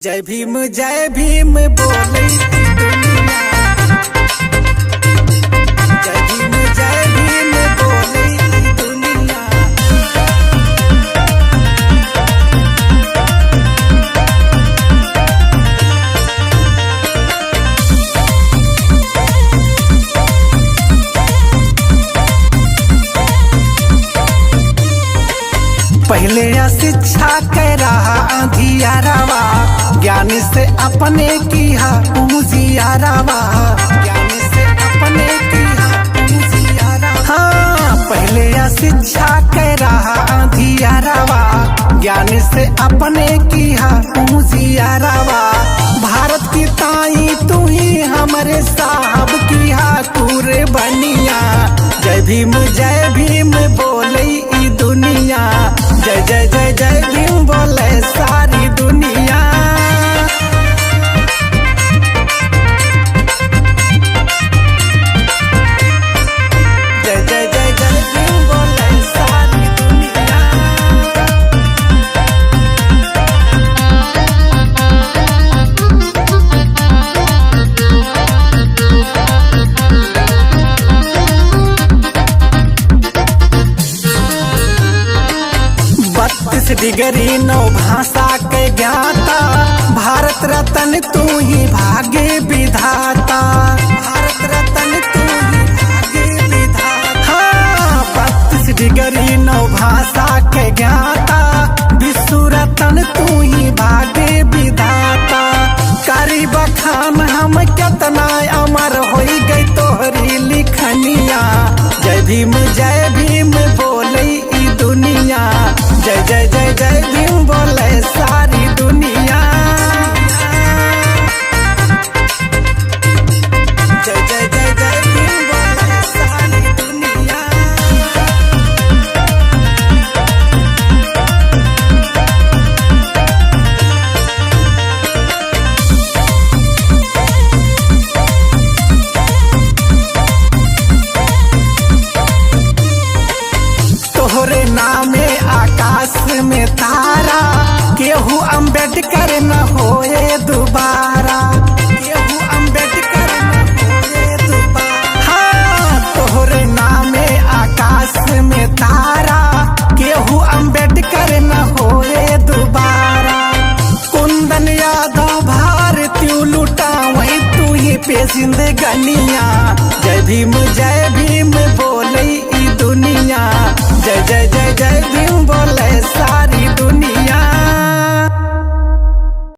जय भीम बोले दुनिया। जय भीम बोले दुनिया। पहले शिक्षा के रहा अंधियारावा, ज्ञान से अपने किया उजियारावा। ज्ञान से अपने किया उजियारावा। हाँ, पहले शिक्षा के रहा अंधियारावा, ज्ञान से अपने किया उजियारावा। भारत की ताई तू ही हमारे साहब किया पूरे बनिया। जय भीम बोले ई दुनिया। जय भीम बोले सारी दुनिया। जय भीम बोले सारी दुनिया। डिग्री 9 भाषा के ज्ञाता, भारत रत्न तू ही भाग्य विधाता। भारत रत्न तू ही भाग्य विधाता। हाँ, 32 डिग्री 9 भाषा के ज्ञाता, विश्व रत्न तू ही भाग्य विधाता। करी बखान हम कितना अमर हो गई तोहरी लिखनिया। जय भीम बोले ई दुनिया। जय भीम बोले सारी दुनिया। जय भीम बोले सारी दुनिया। तोहरे नामे आकाश में तारा, केहू अम्बेडकर न होए दोबारा। केहू अम्बेडकर न होए दोबारा। हाँ, तोहरे नामे आकाश में तारा, केहू अम्बेडकर न होए दोबारा। कुंदन यादव भारती लुटावई तू ही पे जिंदगनिया। जय भीम बोले ई दुनिया। जय भीम बोले सारी दुनिया।